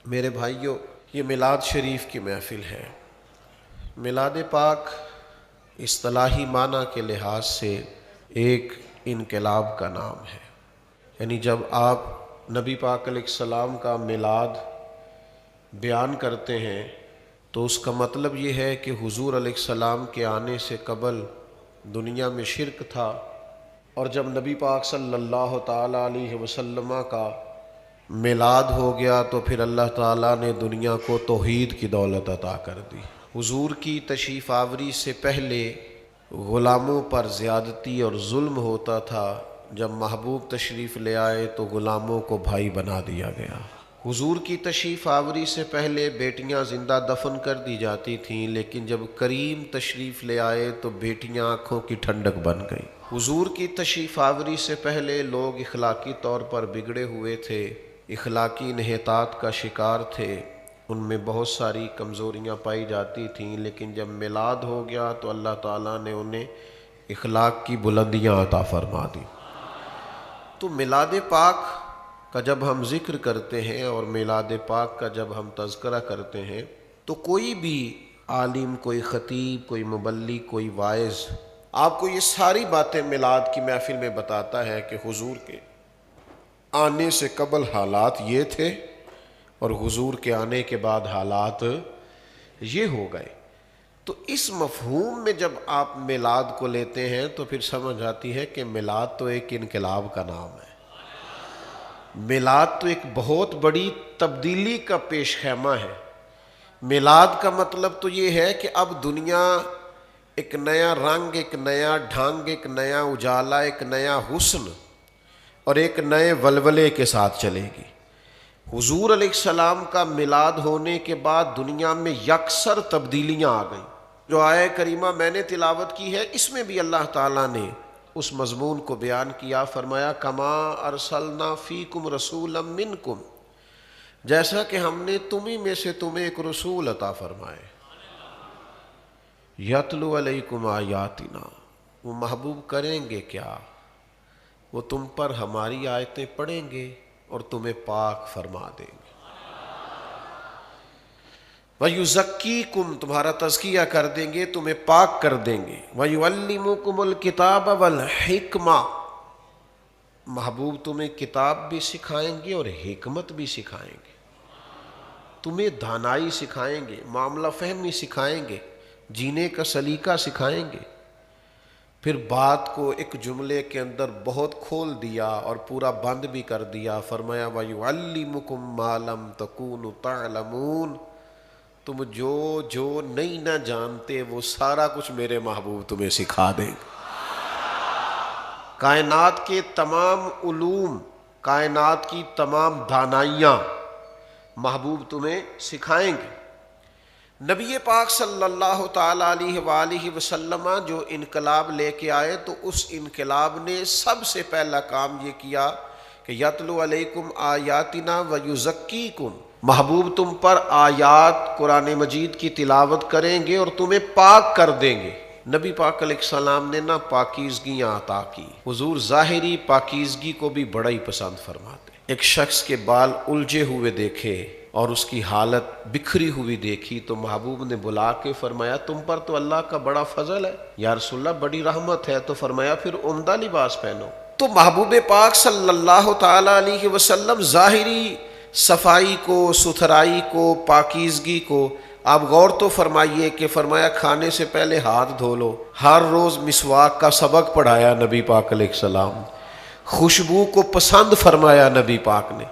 میرے بھائیوں، یہ میلاد شریف کی محفل ہے۔ میلاد پاک اصطلاحی معنی کے لحاظ سے ایک انقلاب کا نام ہے، یعنی جب آپ نبی پاک علیہ السلام کا میلاد بیان کرتے ہیں تو اس کا مطلب یہ ہے کہ حضور علیہ السلام کے آنے سے قبل دنیا میں شرک تھا، اور جب نبی پاک صلی اللہ تعالیٰ علیہ وسلم کا میلاد ہو گیا تو پھر اللہ تعالیٰ نے دنیا کو توحید کی دولت عطا کر دی۔ حضور کی تشریف آوری سے پہلے غلاموں پر زیادتی اور ظلم ہوتا تھا، جب محبوب تشریف لے آئے تو غلاموں کو بھائی بنا دیا گیا۔ حضور کی تشریف آوری سے پہلے بیٹیاں زندہ دفن کر دی جاتی تھیں، لیکن جب کریم تشریف لے آئے تو بیٹیاں آنکھوں کی ٹھنڈک بن گئیں۔ حضور کی تشریف آوری سے پہلے لوگ اخلاقی طور پر بگڑے ہوئے تھے، اخلاقی انحطاط کا شکار تھے، ان میں بہت ساری کمزوریاں پائی جاتی تھیں، لیکن جب میلاد ہو گیا تو اللہ تعالیٰ نے انہیں اخلاق کی بلندیاں عطا فرما دی۔ تو میلاد پاک کا جب ہم ذکر کرتے ہیں اور میلاد پاک کا جب ہم تذکرہ کرتے ہیں تو کوئی بھی عالم، کوئی خطیب، کوئی مبلغ، کوئی واعظ آپ کو یہ ساری باتیں میلاد کی محفل میں بتاتا ہے کہ حضور کے آنے سے قبل حالات یہ تھے اور حضور کے آنے کے بعد حالات یہ ہو گئے۔ تو اس مفہوم میں جب آپ میلاد کو لیتے ہیں تو پھر سمجھ آتی ہے کہ میلاد تو ایک انقلاب کا نام ہے، میلاد تو ایک بہت بڑی تبدیلی کا پیش خیمہ ہے۔ میلاد کا مطلب تو یہ ہے کہ اب دنیا ایک نیا رنگ، ایک نیا ڈھنگ، ایک نیا اجالا، ایک نیا حسن اور ایک نئے ولولے کے ساتھ چلے گی۔ حضور علیہ السلام کا میلاد ہونے کے بعد دنیا میں یکسر تبدیلیاں آ گئیں۔ جو آیہ کریمہ میں نے تلاوت کی ہے اس میں بھی اللہ تعالیٰ نے اس مضمون کو بیان کیا، فرمایا کما ارسلنا فیکم رسولا منکم، جیسا کہ ہم نے تمہیں میں سے تمہیں ایک رسول عطا فرمائے، یتلو علیکم آیاتنا، وہ محبوب کریں گے کیا؟ وہ تم پر ہماری آیتیں پڑھیں گے اور تمہیں پاک فرما دیں گے۔ وَيُزَكِّيكُمْ، تمہارا تزکیہ کر دیں گے، تمہیں پاک کر دیں گے۔ وَيُعَلِّمُكُمُ الْكِتَابَ وَالْحِكْمَةَ، محبوب تمہیں کتاب بھی سکھائیں گے اور حکمت بھی سکھائیں گے، تمہیں دانائی سکھائیں گے، معاملہ فہمی سکھائیں گے، جینے کا سلیقہ سکھائیں گے۔ پھر بات کو ایک جملے کے اندر بہت کھول دیا اور پورا بند بھی کر دیا، فرمایا وَيُعَلِّمُكُمْ مَا لَمْ تَكُونُوا تَعْلَمُونَ، تم جو نہیں نہ جانتے وہ سارا کچھ میرے محبوب تمہیں سکھا دیں گے۔ کائنات کے تمام علوم، کائنات کی تمام دانائیاں محبوب تمہیں سکھائیں گے۔ نبی پاک صلی اللہ تعالیٰ علیہ وآلہ وسلم جو انقلاب لے کے آئے تو اس انقلاب نے سب سے پہلا کام یہ کیا کہ یتلو علیکم آیاتنا ویزکیکم، محبوب تم پر آیات قرآن مجید کی تلاوت کریں گے اور تمہیں پاک کر دیں گے۔ نبی پاک علیہ السلام نے نہ پاکیزگیاں عطا کی، حضور ظاہری پاکیزگی کو بھی بڑا ہی پسند فرماتے۔ ایک شخص کے بال الجھے ہوئے دیکھے اور اس کی حالت بکھری ہوئی دیکھی تو محبوب نے بلا کے فرمایا تم پر تو اللہ کا بڑا فضل ہے یا رسول اللہ، بڑی رحمت ہے، تو فرمایا پھر عمدہ لباس پہنو۔ تو محبوب پاک صلی اللہ تعالیٰ علیہ وسلم ظاہری صفائی کو، ستھرائی کو، پاکیزگی کو آپ غور تو فرمائیے کہ فرمایا کھانے سے پہلے ہاتھ دھو لو، ہر روز مسواک کا سبق پڑھایا نبی پاک علیہ السلام، خوشبو کو پسند فرمایا نبی پاک نے،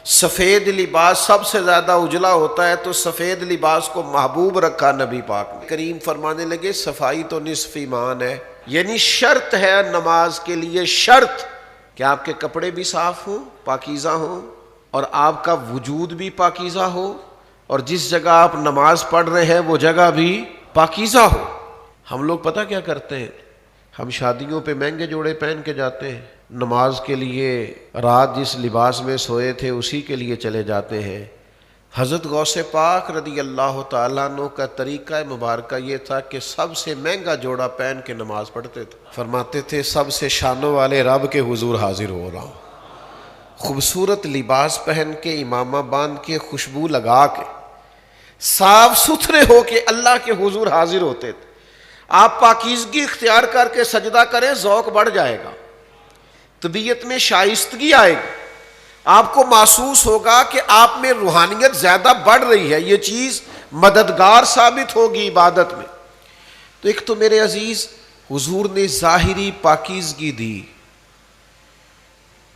سفید لباس سب سے زیادہ اجلا ہوتا ہے تو سفید لباس کو محبوب رکھا نبی پاک نے۔ کریم فرمانے لگے صفائی تو نصف ایمان ہے، یعنی شرط ہے نماز کے لیے، شرط کہ آپ کے کپڑے بھی صاف ہوں، پاکیزہ ہوں، اور آپ کا وجود بھی پاکیزہ ہو، اور جس جگہ آپ نماز پڑھ رہے ہیں وہ جگہ بھی پاکیزہ ہو۔ ہم لوگ پتہ کیا کرتے ہیں، ہم شادیوں پہ مہنگے جوڑے پہن کے جاتے ہیں، نماز کے لیے رات جس لباس میں سوئے تھے اسی کے لیے چلے جاتے ہیں۔ حضرت غوث پاک رضی اللہ تعالیٰ عنہ کا طریقہ مبارکہ یہ تھا کہ سب سے مہنگا جوڑا پہن کے نماز پڑھتے تھے، فرماتے تھے سب سے شانوں والے رب کے حضور حاضر ہو رہا ہوں، خوبصورت لباس پہن کے، امامہ باندھ کے، خوشبو لگا کے، صاف ستھرے ہو کے اللہ کے حضور حاضر ہوتے تھے۔ آپ پاکیزگی اختیار کر کے سجدہ کریں، ذوق بڑھ جائے گا، طبیعت میں شائستگی آئے گی، آپ کو محسوس ہوگا کہ آپ میں روحانیت زیادہ بڑھ رہی ہے، یہ چیز مددگار ثابت ہوگی عبادت میں۔ تو ایک تو میرے عزیز حضور نے ظاہری پاکیزگی دی،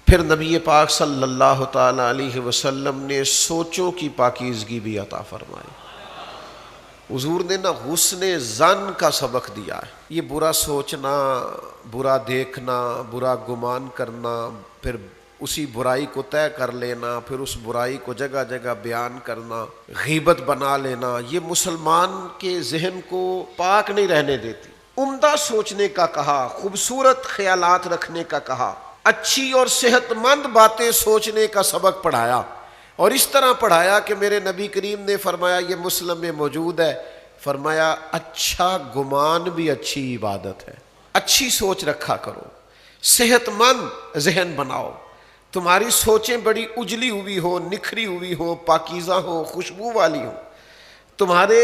پھر نبی پاک صلی اللہ تعالی علیہ وسلم نے سوچوں کی پاکیزگی بھی عطا فرمائی۔ حضور نے نا حسن ظن کا سبق دیا ہے، یہ برا سوچنا، برا دیکھنا، برا گمان کرنا، پھر اسی برائی کو طے کر لینا، پھر اس برائی کو جگہ جگہ بیان کرنا، غیبت بنا لینا، یہ مسلمان کے ذہن کو پاک نہیں رہنے دیتی۔ عمدہ سوچنے کا کہا، خوبصورت خیالات رکھنے کا کہا، اچھی اور صحت مند باتیں سوچنے کا سبق پڑھایا، اور اس طرح پڑھایا کہ میرے نبی کریم نے فرمایا، یہ مسلم میں موجود ہے، فرمایا اچھا گمان بھی اچھی عبادت ہے۔ اچھی سوچ رکھا کرو، صحت مند ذہن بناؤ، تمہاری سوچیں بڑی اجلی ہوئی ہو، نکھری ہوئی ہو، پاکیزہ ہو، خوشبو والی ہو، تمہارے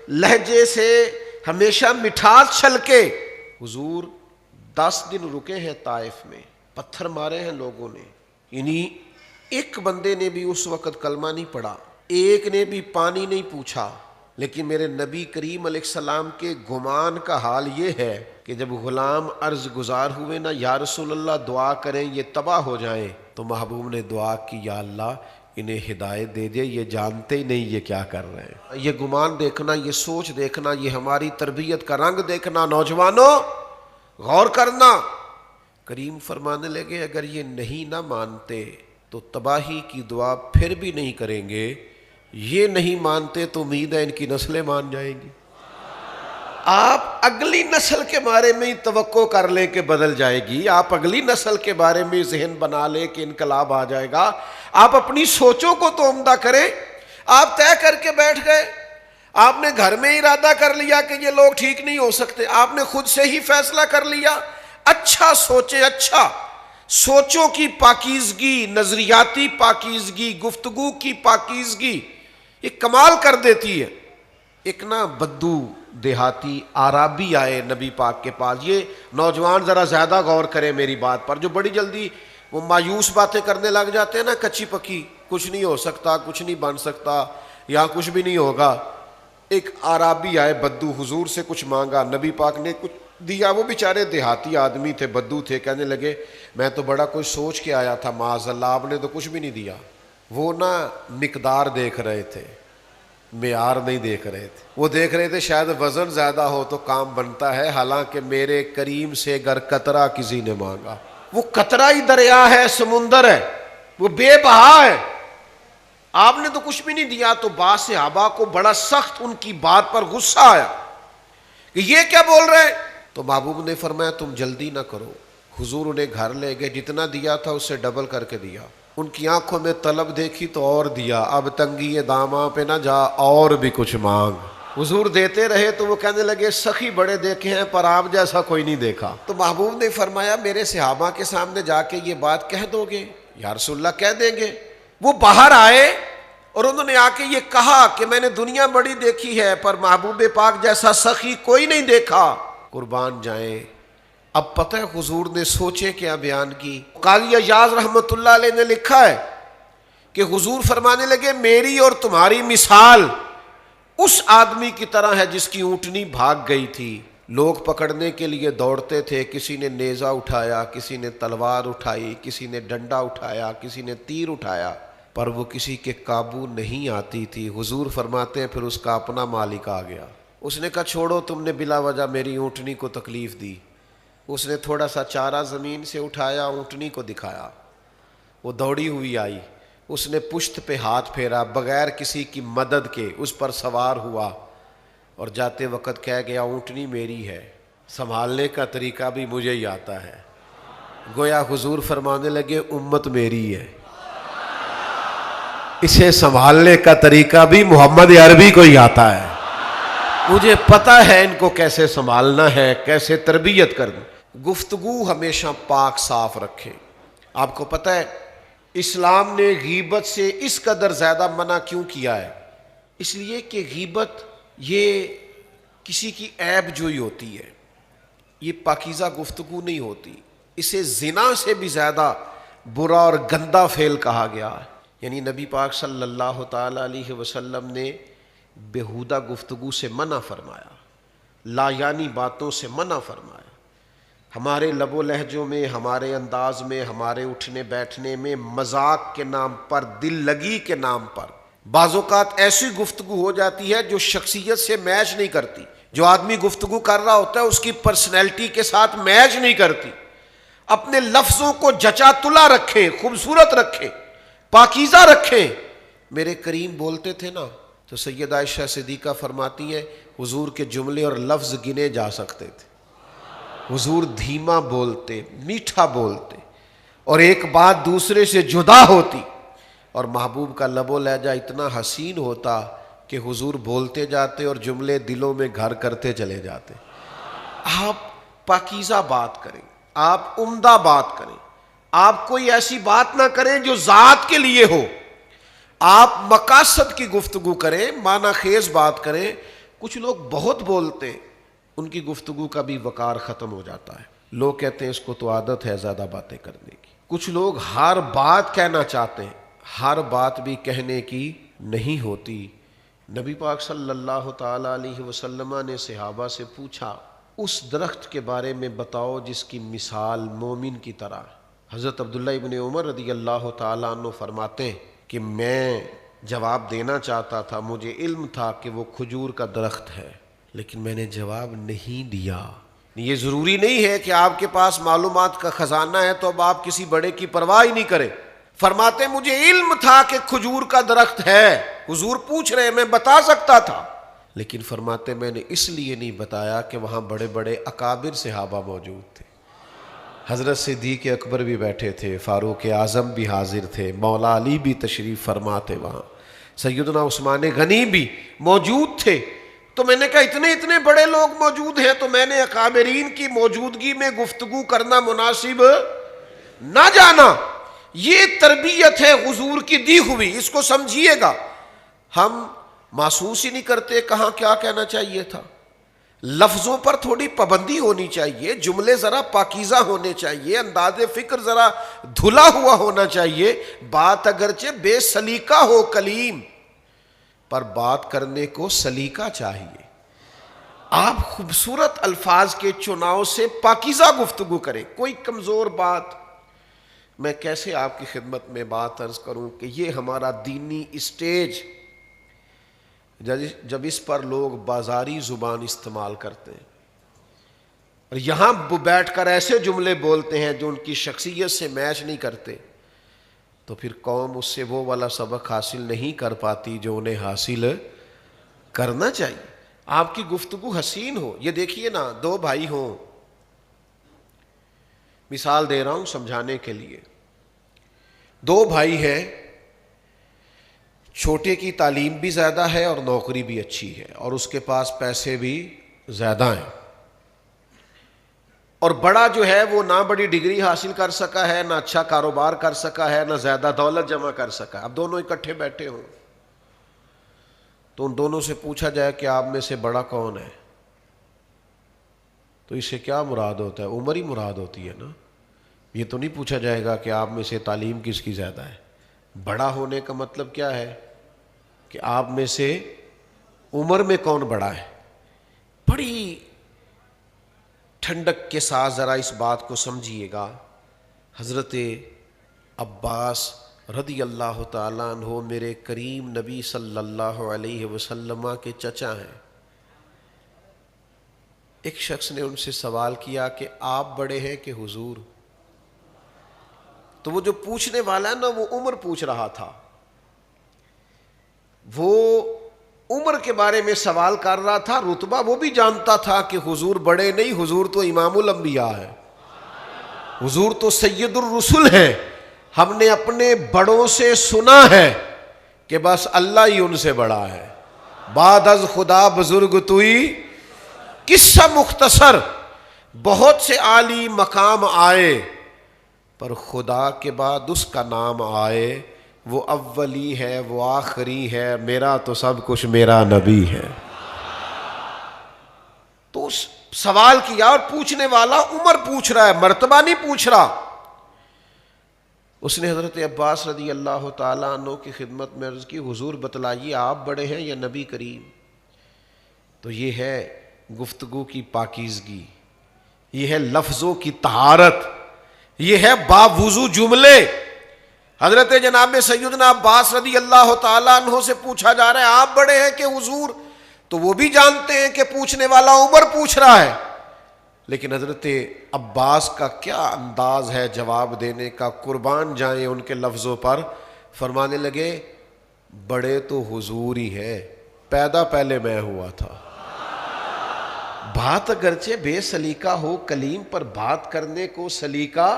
لہجے سے ہمیشہ مٹھاس چھلکے۔ حضور 10 دن رکے ہیں طائف میں، پتھر مارے ہیں لوگوں نے، یعنی ایک بندے نے بھی اس وقت کلمہ نہیں پڑھا، ایک نے بھی پانی نہیں پوچھا، لیکن میرے نبی کریم علیہ السلام کے گمان کا حال یہ ہے کہ جب غلام عرض گزار ہوئے نا، یا رسول اللہ دعا کریں یہ تباہ ہو جائیں، تو محبوب نے دعا کی، یا اللہ انہیں ہدایت دے دے، یہ جانتے ہی نہیں یہ کیا کر رہے ہیں۔ یہ گمان دیکھنا، یہ سوچ دیکھنا، یہ ہماری تربیت کا رنگ دیکھنا، نوجوانوں غور کرنا۔ کریم فرمانے لگے اگر یہ نہیں نہ مانتے تو تباہی کی دعا پھر بھی نہیں کریں گے، یہ نہیں مانتے تو امید ہے ان کی نسلیں مان جائیں گی۔ آپ اگلی نسل کے بارے میں توقع کر لیں کہ بدل جائے گی، آپ اگلی نسل کے بارے میں ذہن بنا لیں کہ انقلاب آ جائے گا، آپ اپنی سوچوں کو تو عمدہ کریں۔ آپ طے کر کے بیٹھ گئے، آپ نے گھر میں ارادہ کر لیا کہ یہ لوگ ٹھیک نہیں ہو سکتے، آپ نے خود سے ہی فیصلہ کر لیا۔ اچھا سوچیں، اچھا سوچوں کی پاکیزگی، نظریاتی پاکیزگی، گفتگو کی پاکیزگی یہ کمال کر دیتی ہے۔ ایک نا بدو دیہاتی عرابی آئے نبی پاک کے پاس، یہ نوجوان ذرا زیادہ غور کریں میری بات پر، جو بڑی جلدی وہ مایوس باتیں کرنے لگ جاتے ہیں نا، کچی پکی، کچھ نہیں ہو سکتا، کچھ نہیں بن سکتا، یہاں کچھ بھی نہیں ہوگا۔ ایک عرابی آئے بدو، حضور سے کچھ مانگا، نبی پاک نے کچھ دیا، وہ بیچارے دیہاتی آدمی تھے، بدو تھے، کہنے لگے میں تو بڑا کچھ سوچ کے آیا تھا، معاذ اللہ آپ نے تو کچھ بھی نہیں دیا۔ وہ نا مقدار دیکھ رہے تھے، معیار نہیں دیکھ رہے تھے، وہ دیکھ رہے تھے شاید وزن زیادہ ہو تو کام بنتا ہے، حالانکہ میرے کریم سے اگر قطرہ کسی نے مانگا، وہ قطرہ ہی دریا ہے، سمندر ہے، وہ بے بہا ہے، آپ نے تو کچھ بھی نہیں دیا۔ تو بعض صحابہ کو بڑا سخت ان کی بات پر غصہ آیا کہ یہ کیا بول رہے ہیں، تو محبوب نے فرمایا تم جلدی نہ کرو۔ حضور انہیں گھر لے گئے، جتنا دیا تھا اس سے ڈبل کر کے دیا، ان کی آنکھوں میں طلب دیکھی تو اور دیا، اب تنگی داماں پہ نہ جا اور بھی کچھ مانگ۔ حضور دیتے رہے تو وہ کہنے لگے سخی بڑے دیکھے ہیں پر آپ جیسا کوئی نہیں دیکھا۔ تو محبوب نے فرمایا میرے صحابہ کے سامنے جا کے یہ بات کہہ دو گے؟ یا رسول اللہ کہہ دیں گے۔ وہ باہر آئے اور انہوں نے آ کے یہ کہا کہ میں نے دنیا بڑی دیکھی ہے پر محبوب پاک جیسا سخی کوئی نہیں دیکھا۔ قربان جائیں، اب پتہ ہے حضور نے سوچے کیا بیان کی۔ قاضی ایاز رحمۃ اللہ علیہ نے لکھا ہے کہ حضور فرمانے لگے میری اور تمہاری مثال اس آدمی کی طرح ہے جس کی اونٹنی بھاگ گئی تھی، لوگ پکڑنے کے لیے دوڑتے تھے، کسی نے نیزہ اٹھایا، کسی نے تلوار اٹھائی، کسی نے ڈنڈا اٹھایا، کسی نے تیر اٹھایا، پر وہ کسی کے قابو نہیں آتی تھی۔ حضور فرماتے ہیں پھر اس کا اپنا مالک آ گیا، اس نے کہا چھوڑو تم نے بلا وجہ میری اونٹنی کو تکلیف دی۔ اس نے تھوڑا سا چارہ زمین سے اٹھایا، اونٹنی کو دکھایا، وہ دوڑی ہوئی آئی، اس نے پشت پہ ہاتھ پھیرا، بغیر کسی کی مدد کے اس پر سوار ہوا اور جاتے وقت کہہ گیا اونٹنی میری ہے، سنبھالنے کا طریقہ بھی مجھے ہی آتا ہے۔ گویا حضور فرمانے لگے امت میری ہے، اسے سنبھالنے کا طریقہ بھی محمد عربی کو ہی آتا ہے، مجھے پتہ ہے ان کو کیسے سنبھالنا ہے، کیسے تربیت کرنی۔ گفتگو ہمیشہ پاک صاف رکھیں۔ آپ کو پتہ ہے اسلام نے غیبت سے اس قدر زیادہ منع کیوں کیا ہے؟ اس لیے کہ غیبت یہ کسی کی عیب جوئی ہوتی ہے، یہ پاکیزہ گفتگو نہیں ہوتی، اسے زنا سے بھی زیادہ برا اور گندا فعل کہا گیا ہے۔ یعنی نبی پاک صلی اللہ تعالی علیہ وسلم نے بیہودہ گفتگو سے منع فرمایا، لا یعنی باتوں سے منع فرمایا۔ ہمارے لب و لہجوں میں، ہمارے انداز میں، ہمارے اٹھنے بیٹھنے میں مذاق کے نام پر، دل لگی کے نام پر بعض اوقات ایسی گفتگو ہو جاتی ہے جو شخصیت سے میچ نہیں کرتی، جو آدمی گفتگو کر رہا ہوتا ہے اس کی پرسنالٹی کے ساتھ میچ نہیں کرتی۔ اپنے لفظوں کو جچا تلا رکھیں، خوبصورت رکھیں، پاکیزہ رکھیں۔ میرے کریم بولتے تھے نا تو سیدہ عائشہ صدیقہ فرماتی ہیں حضور کے جملے اور لفظ گنے جا سکتے تھے۔ حضور دھیما بولتے، میٹھا بولتے، اور ایک بات دوسرے سے جدا ہوتی، اور محبوب کا لب و لہجہ اتنا حسین ہوتا کہ حضور بولتے جاتے اور جملے دلوں میں گھر کرتے چلے جاتے۔ آپ پاکیزہ بات کریں، آپ عمدہ بات کریں، آپ کوئی ایسی بات نہ کریں جو ذات کے لیے ہو، آپ مقاصد کی گفتگو کریں، معنی خیز بات کریں۔ کچھ لوگ بہت بولتے، ان کی گفتگو کا بھی وقار ختم ہو جاتا ہے۔ لوگ کہتے ہیں اس کو تو عادت ہے زیادہ باتیں کرنے کی۔ کچھ لوگ ہر بات کہنا چاہتے ہیں، ہر بات بھی کہنے کی نہیں ہوتی۔ نبی پاک صلی اللہ تعالی علیہ وسلم نے صحابہ سے پوچھا اس درخت کے بارے میں بتاؤ جس کی مثال مومن کی طرح۔ حضرت عبداللہ ابن عمر رضی اللہ تعالیٰ عنہ فرماتے ہیں کہ میں جواب دینا چاہتا تھا، مجھے علم تھا کہ وہ کھجور کا درخت ہے، لیکن میں نے جواب نہیں دیا۔ یہ ضروری نہیں ہے کہ آپ کے پاس معلومات کا خزانہ ہے تو اب آپ کسی بڑے کی پرواہ ہی نہیں کریں۔ فرماتے مجھے علم تھا کہ کھجور کا درخت ہے، حضور پوچھ رہے میں بتا سکتا تھا، لیکن فرماتے میں نے اس لیے نہیں بتایا کہ وہاں بڑے بڑے اکابر صحابہ موجود تھے۔ حضرت صدیق اکبر بھی بیٹھے تھے، فاروق اعظم بھی حاضر تھے، مولا علی بھی تشریف فرما تھے، وہاں سیدنا عثمان غنی بھی موجود تھے۔ تو میں نے کہا اتنے بڑے لوگ موجود ہیں تو میں نے اکابرین کی موجودگی میں گفتگو کرنا مناسب نہ جانا۔ یہ تربیت ہے حضور کی دی ہوئی، اس کو سمجھیے گا۔ ہم محسوس ہی نہیں کرتے کہاں کیا کہنا چاہیے تھا۔ لفظوں پر تھوڑی پابندی ہونی چاہیے، جملے ذرا پاکیزہ ہونے چاہیے، انداز فکر ذرا دھلا ہوا ہونا چاہیے۔ بات اگرچہ بے سلیقہ ہو کلیم، پر بات کرنے کو سلیقہ چاہیے۔ آپ خوبصورت الفاظ کے چناؤ سے پاکیزہ گفتگو کریں۔ کوئی کمزور بات، میں کیسے آپ کی خدمت میں بات عرض کروں کہ یہ ہمارا دینی اسٹیج جب اس پر لوگ بازاری زبان استعمال کرتے ہیں اور یہاں بیٹھ کر ایسے جملے بولتے ہیں جو ان کی شخصیت سے میچ نہیں کرتے، تو پھر قوم اس سے وہ والا سبق حاصل نہیں کر پاتی جو انہیں حاصل کرنا چاہیے۔ آپ کی گفتگو حسین ہو۔ یہ دیکھیے نا، دو بھائی ہوں، مثال دے رہا ہوں سمجھانے کے لیے۔ دو بھائی ہیں، چھوٹے کی تعلیم بھی زیادہ ہے اور نوکری بھی اچھی ہے اور اس کے پاس پیسے بھی زیادہ ہیں، اور بڑا جو ہے وہ نہ بڑی ڈگری حاصل کر سکا ہے، نہ اچھا کاروبار کر سکا ہے، نہ زیادہ دولت جمع کر سکا ہے۔ اب دونوں اکٹھے بیٹھے ہوں تو ان دونوں سے پوچھا جائے کہ آپ میں سے بڑا کون ہے، تو اس سے کیا مراد ہوتا ہے؟ عمر ہی مراد ہوتی ہے نا۔ یہ تو نہیں پوچھا جائے گا کہ آپ میں سے تعلیم کس کی زیادہ ہے۔ بڑا ہونے کا مطلب کیا ہے کہ آپ میں سے عمر میں کون بڑا ہے۔ بڑی ٹھنڈک کے ساتھ ذرا اس بات کو سمجھیے گا۔ حضرت عباس رضی اللہ تعالیٰ عنہ میرے کریم نبی صلی اللہ علیہ وسلم کے چچا ہیں۔ ایک شخص نے ان سے سوال کیا کہ آپ بڑے ہیں کہ حضور؟ تو وہ جو پوچھنے والا ہے نا وہ عمر پوچھ رہا تھا، وہ عمر کے بارے میں سوال کر رہا تھا۔ رتبہ وہ بھی جانتا تھا کہ حضور بڑے نہیں، حضور تو امام الانبیاء ہے، حضور تو سید الرسل ہے۔ ہم نے اپنے بڑوں سے سنا ہے کہ بس اللہ ہی ان سے بڑا ہے، بعد از خدا بزرگ توئی۔ قصہ مختصر، بہت سے عالی مقام آئے پر خدا کے بعد اس کا نام آئے، وہ اولی ہے، وہ آخری ہے، میرا تو سب کچھ میرا نبی ہے۔ تو اس سوال کیا، اور پوچھنے والا عمر پوچھ رہا ہے، مرتبہ نہیں پوچھ رہا۔ اس نے حضرت عباس رضی اللہ تعالیٰ عنہ کی خدمت میں عرض کی، حضور بتلائیے آپ بڑے ہیں یا نبی کریم؟ تو یہ ہے گفتگو کی پاکیزگی، یہ ہے لفظوں کی طہارت، یہ ہے باوضو جملے۔ حضرت جناب سیدنا عباس رضی اللہ تعالیٰ عنہ سے پوچھا جا رہا ہے آپ بڑے ہیں کہ حضور؟ تو وہ بھی جانتے ہیں کہ پوچھنے والا عمر پوچھ رہا ہے، لیکن حضرت عباس کا کیا انداز ہے جواب دینے کا، قربان جائیں ان کے لفظوں پر۔ فرمانے لگے بڑے تو حضور ہی ہے، پیدا پہلے میں ہوا تھا۔ بات اگرچہ بے سلیقہ ہو، کلیم پر بات کرنے کو سلیقہ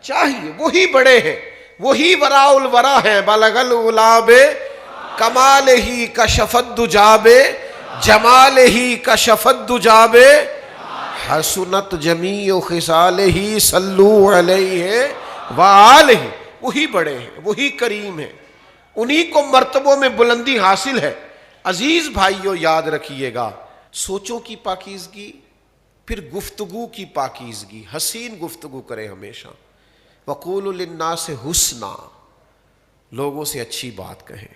چاہیے۔ وہی بڑے ہیں، وہی وراء الورا ہیں۔ بلغ الغلاب کمال ہی کشف الدجاب، جمال ہی کشف الدجاب، حسنت جمیع خصالہ صلو علیہ وآلہ۔ وہی بڑے ہیں، وہی کریم ہیں، انہی کو مرتبوں میں بلندی حاصل ہے۔ عزیز بھائیو یاد رکھیے گا، سوچوں کی پاکیزگی، پھر گفتگو کی پاکیزگی، حسین گفتگو کریں ہمیشہ۔ وقولوا للناس حسنا، لوگوں سے اچھی بات کہیں،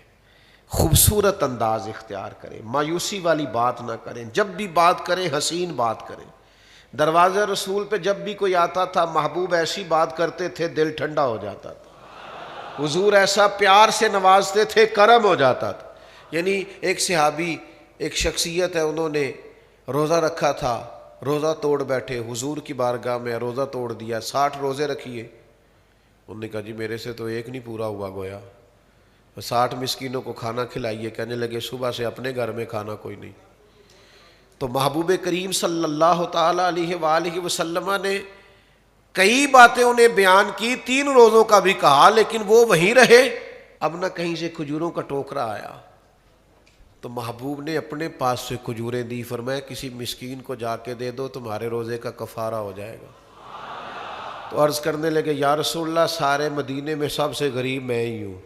خوبصورت انداز اختیار کریں، مایوسی والی بات نہ کریں، جب بھی بات کریں حسین بات کریں۔ دروازہ رسول پہ جب بھی کوئی آتا تھا محبوب ایسی بات کرتے تھے دل ٹھنڈا ہو جاتا تھا، حضور ایسا پیار سے نوازتے تھے کرم ہو جاتا تھا۔ یعنی ایک صحابی، ایک شخصیت ہے، انہوں نے روزہ رکھا تھا، روزہ توڑ بیٹھے حضور کی بارگاہ میں، روزہ توڑ دیا، 60 روزے رکھیے۔ انہوں نے کہا جی میرے سے تو ایک نہیں پورا ہوا گویا، 60 مسکینوں کو کھانا کھلائیے۔ کہنے لگے صبح سے اپنے گھر میں کھانا کوئی نہیں۔ تو محبوب کریم صلی اللہ تعالی علیہ وآلہ وسلم نے کئی باتیں انہیں بیان کی، 3 روزوں کا بھی کہا، لیکن وہ وہیں رہے۔ اب نہ کہیں سے کھجوروں کا ٹوکرا آیا، تو محبوب نے اپنے پاس سے کھجوریں دی، فرمایا کسی مسکین کو جا کے دے دو، تمہارے روزے کا کفارہ ہو جائے گا۔ تو عرض کرنے لگے یا رسول اللہ سارے مدینے میں سب سے غریب میں ہی ہوں۔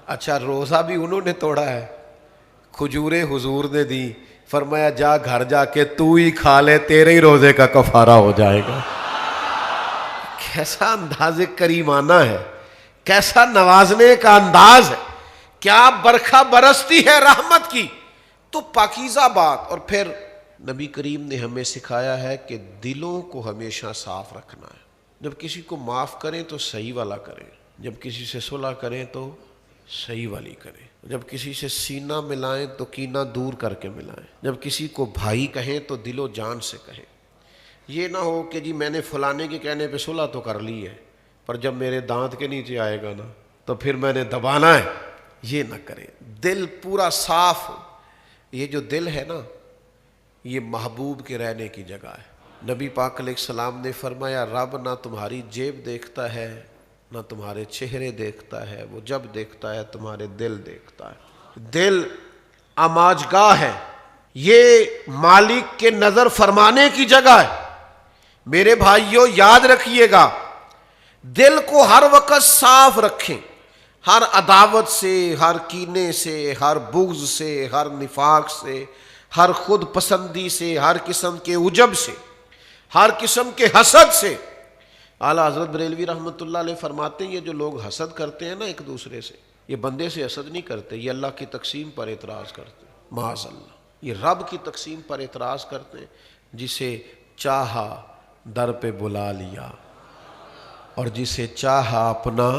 اچھا روزہ بھی انہوں نے توڑا ہے، کھجوریں حضور نے دی، فرمایا جا گھر جا کے تو ہی کھا لے، تیرے ہی روزے کا کفارہ ہو جائے گا۔ کیسا انداز کریمانہ ہے، کیسا نوازنے کا انداز ہے، کیا برکھا برستی ہے رحمت کی۔ تو پاکیزہ بات۔ اور پھر نبی کریم نے ہمیں سکھایا ہے کہ دلوں کو ہمیشہ صاف رکھنا ہے۔ جب کسی کو معاف کریں تو صحیح والا کریں، جب کسی سے صلح کریں تو صحیح والی کریں، جب کسی سے سینہ ملائیں تو کینہ دور کر کے ملائیں، جب کسی کو بھائی کہیں تو دل و جان سے کہیں۔ یہ نہ ہو کہ جی میں نے فلانے کے کہنے پہ صلح تو کر لی ہے، پر جب میرے دانت کے نیچے آئے گا نا تو پھر میں نے دبانا ہے۔ یہ نہ کریں، دل پورا صاف ہو۔ یہ جو دل ہے نا یہ محبوب کے رہنے کی جگہ ہے۔ نبی پاک علیہ السلام نے فرمایا رب نہ تمہاری جیب دیکھتا ہے نہ تمہارے چہرے دیکھتا ہے، وہ جب دیکھتا ہے تمہارے دل دیکھتا ہے۔ دل آماجگاہ ہے، یہ مالک کے نظر فرمانے کی جگہ ہے۔ میرے بھائیوں یاد رکھیے گا، دل کو ہر وقت صاف رکھیں، ہر عداوت سے، ہر کینے سے، ہر بغض سے، ہر نفاق سے، ہر خود پسندی سے، ہر قسم کے عجب سے، ہر قسم کے حسد سے۔ اعلیٰ حضرت بریلوی رحمۃ اللہ علیہ فرماتے ہیں یہ جو لوگ حسد کرتے ہیں نا ایک دوسرے سے، یہ بندے سے حسد نہیں کرتے، یہ اللہ کی تقسیم پر اعتراض کرتے ہیں، معاذ اللہ، یہ رب کی تقسیم پر اعتراض کرتے ہیں۔ جسے چاہا در پہ بلا لیا اور جسے چاہا اپنا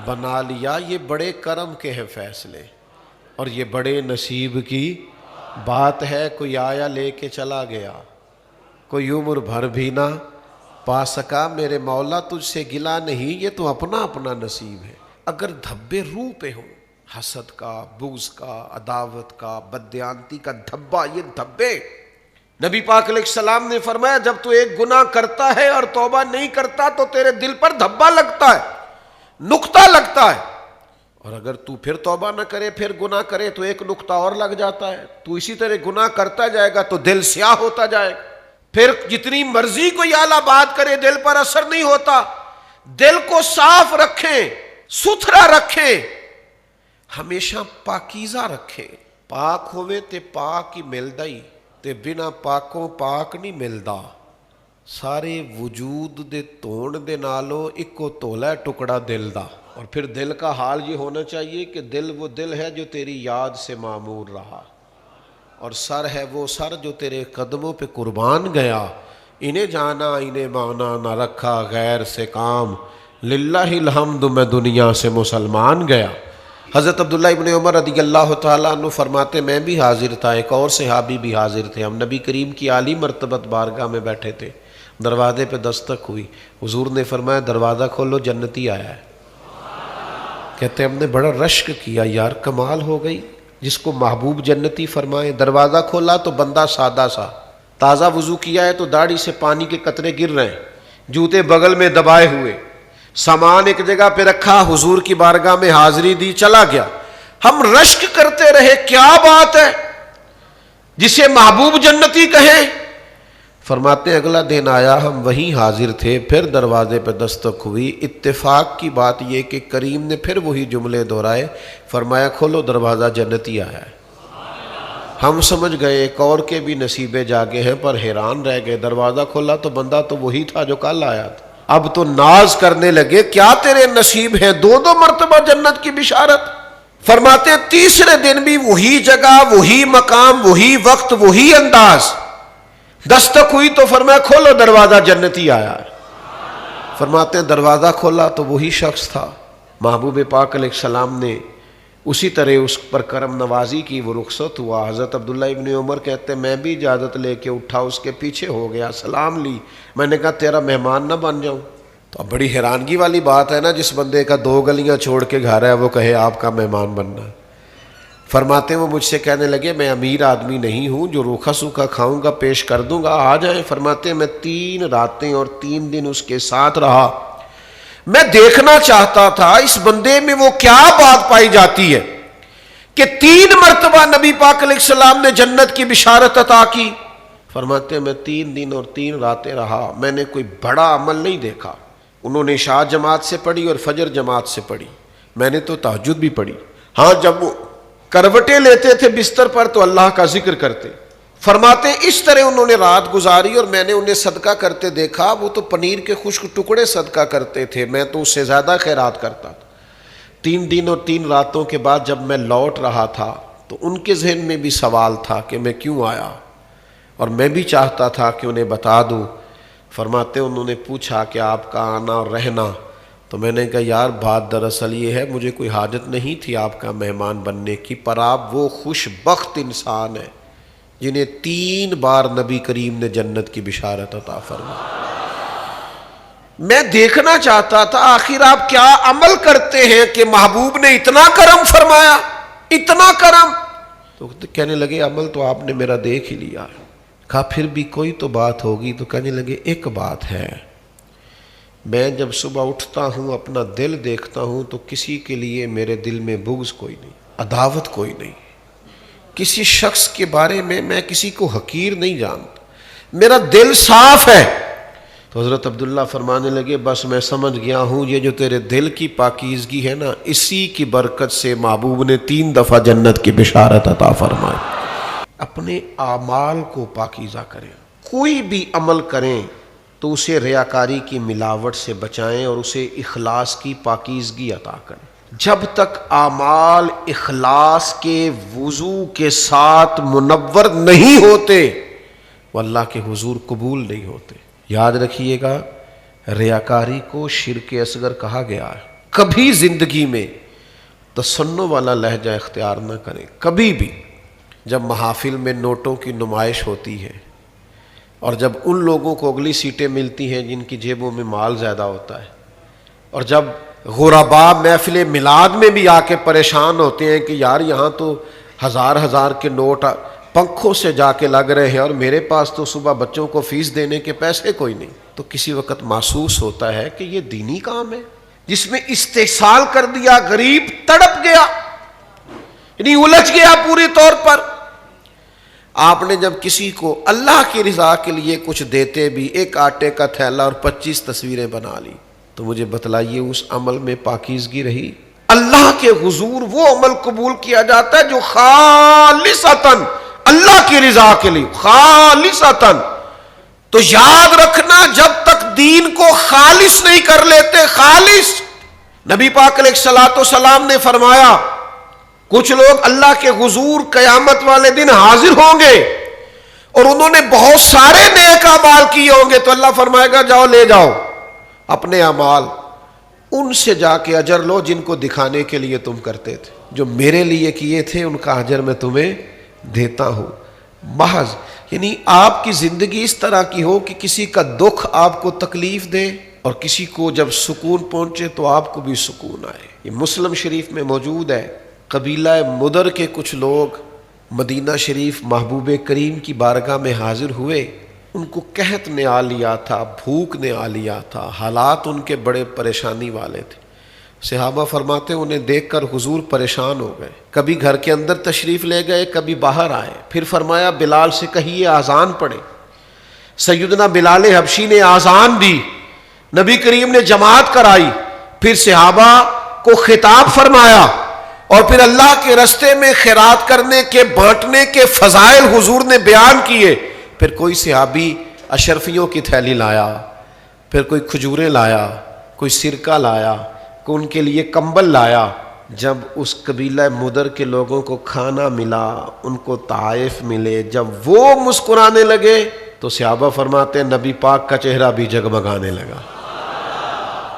بنا لیا۔ یہ بڑے کرم کے ہیں فیصلے اور یہ بڑے نصیب کی بات ہے۔ کوئی آیا لے کے چلا گیا، کوئی عمر بھر بھی نہ پا سکا، میرے مولا تجھ سے گلا نہیں، یہ تو اپنا اپنا نصیب ہے۔ اگر دھبے روح پہ ہوں، حسد کا، بغض کا، عداوت کا، بددیانتی کا دھبا، یہ دھبے، نبی پاک علیہ السلام نے فرمایا جب تو ایک گناہ کرتا ہے اور توبہ نہیں کرتا تو تیرے دل پر دھبا لگتا ہے، نقطہ لگتا ہے، اور اگر تو پھر توبہ نہ کرے پھر گناہ کرے تو ایک نقطہ اور لگ جاتا ہے۔ تو اسی طرح گناہ کرتا جائے گا تو دل سیاہ ہوتا جائے گا، پھر جتنی مرضی کوئی اعلیٰ بات کرے دل پر اثر نہیں ہوتا۔ دل کو صاف رکھیں، ستھرا رکھیں، ہمیشہ پاکیزہ رکھیں۔ پاک ہوئے تے پاک ہی ملدا ہی، تے بنا پاکوں پاک نہیں ملدا۔ سارے وجود دے تون دے نالو اکو تولا ہے ٹکڑا دل دا۔ اور پھر دل کا حال یہ ہونا چاہیے کہ دل وہ دل ہے جو تیری یاد سے معمور رہا، اور سر ہے وہ سر جو تیرے قدموں پہ قربان گیا۔ انہیں جانا انہیں مانا نہ رکھا غیر سے کام، للہ الحمد میں دنیا سے مسلمان گیا۔ حضرت عبداللہ ابن عمر رضی اللہ تعالیٰ عنہ فرماتے میں بھی حاضر تھا، ایک اور صحابی بھی حاضر تھے، ہم نبی کریم کی عالی مرتبت بارگاہ میں بیٹھے تھے، دروازے پہ دستک ہوئی، حضور نے فرمایا دروازہ کھولو جنتی آیا ہے۔ کہتے ہم نے بڑا رشک کیا، یار کمال ہو گئی، جس کو محبوب جنتی فرمائے۔ دروازہ کھولا تو بندہ سادہ سا، تازہ وضو کیا ہے تو داڑھی سے پانی کے قطرے گر رہے ہیں، جوتے بغل میں دبائے ہوئے، سامان ایک جگہ پہ رکھا، حضور کی بارگاہ میں حاضری دی، چلا گیا۔ ہم رشک کرتے رہے کیا بات ہے جسے محبوب جنتی کہیں؟ فرماتے ہیں اگلا دن آیا، ہم وہیں حاضر تھے، پھر دروازے پہ دستک ہوئی۔ اتفاق کی بات یہ کہ کریم نے پھر وہی جملے دہرائے، فرمایا کھولو دروازہ جنتی آیا ہے۔ ہم سمجھ گئے ایک اور کے بھی نصیبے جاگے ہیں، پر حیران رہ گئے، دروازہ کھولا تو بندہ تو وہی تھا جو کل آیا تھا۔ اب تو ناز کرنے لگے، کیا تیرے نصیب ہیں، دو دو مرتبہ جنت کی بشارت۔ فرماتے ہیں تیسرے دن بھی وہی جگہ، وہی مقام، وہی وقت، وہی انداز، دستک ہوئی تو فرمایا کھولو دروازہ جنتی آیا ہے۔ فرماتے ہیں دروازہ کھولا تو وہی شخص تھا، محبوب پاک علیہ السلام نے اسی طرح اس پر کرم نوازی کی، وہ رخصت ہوا۔ حضرت عبداللہ ابن عمر کہتے ہیں میں بھی اجازت لے کے اٹھا، اس کے پیچھے ہو گیا، سلام لی، میں نے کہا تیرا مہمان نہ بن جاؤں۔ تو اب بڑی حیرانگی والی بات ہے نا، جس بندے کا 2 گلیاں چھوڑ کے گھر ہے وہ کہے آپ کا مہمان بننا۔ فرماتے ہیں وہ مجھ سے کہنے لگے میں امیر آدمی نہیں ہوں، جو روکھا سوکھا کھاؤں گا پیش کر دوں گا، آ جائیں۔ فرماتے ہیں میں 3 راتیں اور 3 دن اس کے ساتھ رہا، میں دیکھنا چاہتا تھا اس بندے میں وہ کیا بات پائی جاتی ہے کہ 3 مرتبہ نبی پاک علیہ السلام نے جنت کی بشارت عطا کی۔ فرماتے ہیں میں 3 دن اور 3 راتیں رہا، میں نے کوئی بڑا عمل نہیں دیکھا۔ انہوں نے عشاء جماعت سے پڑھی اور فجر جماعت سے پڑھی، میں نے تو تہجد بھی پڑھی۔ ہاں جب وہ کروٹیں لیتے تھے بستر پر تو اللہ کا ذکر کرتے۔ فرماتے ہیں اس طرح انہوں نے رات گزاری اور میں نے انہیں صدقہ کرتے دیکھا، وہ تو پنیر کے خشک ٹکڑے صدقہ کرتے تھے، میں تو اس سے زیادہ خیرات کرتا تھا۔ 3 دن اور 3 راتوں کے بعد جب میں لوٹ رہا تھا تو ان کے ذہن میں بھی سوال تھا کہ میں کیوں آیا، اور میں بھی چاہتا تھا کہ انہیں بتا دوں۔ فرماتے انہوں نے پوچھا کہ آپ کا آنا اور رہنا، تو میں نے کہا یار بات دراصل یہ ہے مجھے کوئی حاجت نہیں تھی آپ کا مہمان بننے کی، پر آپ وہ خوش بخت انسان ہیں جنہیں 3 بار نبی کریم نے جنت کی بشارت عطا فرمائی۔ میں دیکھنا چاہتا تھا آخر آپ کیا عمل کرتے ہیں کہ محبوب نے اتنا کرم فرمایا، اتنا کرم۔ تو کہنے لگے عمل تو آپ نے میرا دیکھ ہی لیا۔ کہا پھر بھی کوئی تو بات ہوگی، تو کہنے لگے ایک بات ہے، میں جب صبح اٹھتا ہوں اپنا دل دیکھتا ہوں تو کسی کے لیے میرے دل میں بغض کوئی نہیں، عداوت کوئی نہیں، کسی شخص کے بارے میں کسی کو حقیر نہیں جانتا، میرا دل صاف ہے۔ تو حضرت عبداللہ فرمانے لگے بس میں سمجھ گیا ہوں یہ جو تیرے دل کی پاکیزگی ہے نا، اسی کی برکت سے محبوب نے 3 دفعہ جنت کی بشارت عطا فرمائی۔ اپنے اعمال کو پاکیزہ کریں، کوئی بھی عمل کریں تو اسے ریاکاری کی ملاوٹ سے بچائیں اور اسے اخلاص کی پاکیزگی عطا کریں۔ جب تک اعمال اخلاص کے وضو کے ساتھ منور نہیں ہوتے وہ اللہ کے حضور قبول نہیں ہوتے۔ یاد رکھیے گا ریاکاری کو شرک اصغر کہا گیا ہے۔ کبھی زندگی میں تصنع والا لہجہ اختیار نہ کریں، کبھی بھی۔ جب محافل میں نوٹوں کی نمائش ہوتی ہے اور جب ان لوگوں کو اگلی سیٹیں ملتی ہیں جن کی جیبوں میں مال زیادہ ہوتا ہے، اور جب غرباء محفل میلاد میں بھی آ کے پریشان ہوتے ہیں کہ یار یہاں تو 1000 کے نوٹ پنکھوں سے جا کے لگ رہے ہیں اور میرے پاس تو صبح بچوں کو فیس دینے کے پیسے کوئی نہیں، تو کسی وقت محسوس ہوتا ہے کہ یہ دینی کام ہے جس میں استحصال کر دیا، غریب تڑپ گیا، یعنی الجھ گیا پوری طور پر۔ آپ نے جب کسی کو اللہ کی رضا کے لیے کچھ دیتے بھی، ایک آٹے کا تھیلا اور 25 تصویریں بنا لی، تو مجھے بتلائیے اس عمل میں پاکیزگی رہی؟ اللہ کے حضور وہ عمل قبول کیا جاتا ہے جو خالصتاً اللہ کی رضا کے لیے، خالصتاً. تو یاد رکھنا، جب تک دین کو خالص نہیں کر لیتے، خالص، نبی پاک علیہ الصلوۃ والسلام نے فرمایا کچھ لوگ اللہ کے حضور قیامت والے دن حاضر ہوں گے اور انہوں نے بہت سارے نیک اعمال کیے ہوں گے، تو اللہ فرمائے گا جاؤ لے جاؤ اپنے اعمال، ان سے جا کے اجر لو جن کو دکھانے کے لیے تم کرتے تھے، جو میرے لیے کیے تھے ان کا اجر میں تمہیں دیتا ہوں. محض یعنی آپ کی زندگی اس طرح کی ہو کہ کسی کا دکھ آپ کو تکلیف دے اور کسی کو جب سکون پہنچے تو آپ کو بھی سکون آئے. یہ مسلم شریف میں موجود ہے. قبیلہ مدر کے کچھ لوگ مدینہ شریف محبوب کریم کی بارگاہ میں حاضر ہوئے. ان کو قحط نے آ لیا تھا، بھوک نے آ لیا تھا، حالات ان کے بڑے پریشانی والے تھے. صحابہ فرماتے انہیں دیکھ کر حضور پریشان ہو گئے، کبھی گھر کے اندر تشریف لے گئے، کبھی باہر آئے. پھر فرمایا بلال سے کہیے آذان پڑھے. سیدنا بلال حبشی نے آذان دی، نبی کریم نے جماعت کرائی، پھر صحابہ کو خطاب فرمایا اور پھر اللہ کے رستے میں خیرات کرنے کے، بانٹنے کے فضائل حضور نے بیان کیے. پھر کوئی صحابی اشرفیوں کی تھیلی لایا، پھر کوئی کھجوریں لایا، کوئی سرکہ لایا، کوئی ان کے لیے کمبل لایا. جب اس قبیلہ مدر کے لوگوں کو کھانا ملا، ان کو تحائف ملے، جب وہ مسکرانے لگے تو صحابہ فرماتے ہیں نبی پاک کا چہرہ بھی جگمگانے لگا.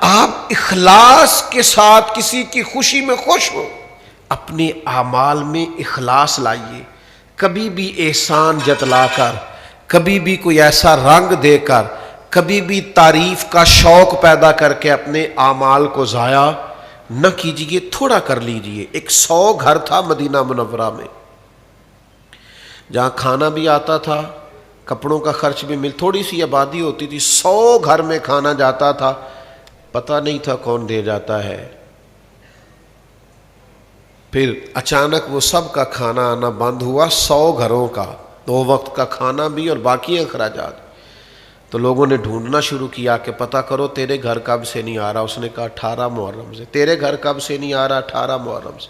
آپ اخلاص کے ساتھ کسی کی خوشی میں خوش ہو، اپنے اعمال میں اخلاص لائیے. کبھی بھی احسان جتلا کر، کبھی بھی کوئی ایسا رنگ دے کر، کبھی بھی تعریف کا شوق پیدا کر کے اپنے اعمال کو ضائع نہ کیجیے. تھوڑا کر لیجیے. 100 گھر تھا مدینہ منورہ میں جہاں کھانا بھی آتا تھا، کپڑوں کا خرچ بھی تھوڑی سی آبادی ہوتی تھی، 100 گھر میں کھانا جاتا تھا، پتہ نہیں تھا کون دے جاتا ہے. پھر اچانک وہ سب کا کھانا آنا بند ہوا، 100 گھروں کا، 2 وقت کا کھانا بھی اور باقی اخراجات. تو لوگوں نے ڈھونڈنا شروع کیا کہ پتہ کرو تیرے گھر کب سے نہیں آ رہا. اس نے کہا 18 محرم سے. تیرے گھر کب سے نہیں آ رہا؟ 18 محرم سے.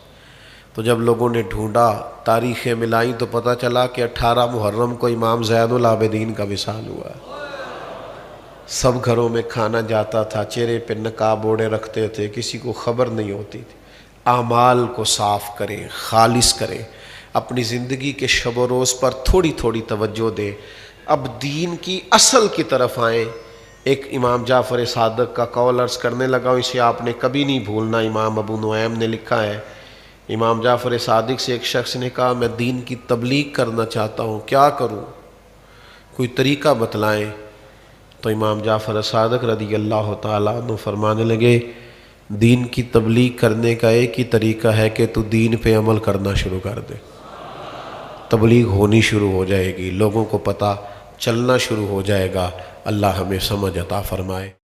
تو جب لوگوں نے ڈھونڈا، تاریخیں ملائیں، تو پتہ چلا کہ 18 محرم کو امام زین العابدین کا وصال ہوا. سب گھروں میں کھانا جاتا تھا، چہرے پہ نقاب اوڑے رکھتے تھے، کسی کو خبر نہیں ہوتی تھی. اعمال کو صاف کریں، خالص کریں، اپنی زندگی کے شب و روز پر تھوڑی تھوڑی توجہ دیں. اب دین کی اصل کی طرف آئیں. ایک امام جعفر صادق کا قول عرض کرنے لگا، اسے آپ نے کبھی نہیں بھولنا. امام ابو نعیم نے لکھا ہے، امام جعفر صادق سے ایک شخص نے کہا میں دین کی تبلیغ کرنا چاہتا ہوں، کیا کروں، کوئی طریقہ بتلائیں. تو امام جعفر صادق رضی اللہ تعالیٰ عنہ فرمانے لگے دین کی تبلیغ کرنے کا ایک ہی طریقہ ہے کہ تو دین پہ عمل کرنا شروع کر دے. تبلیغ ہونی شروع ہو جائے گی، لوگوں کو پتہ چلنا شروع ہو جائے گا. اللہ ہمیں سمجھ عطا فرمائے.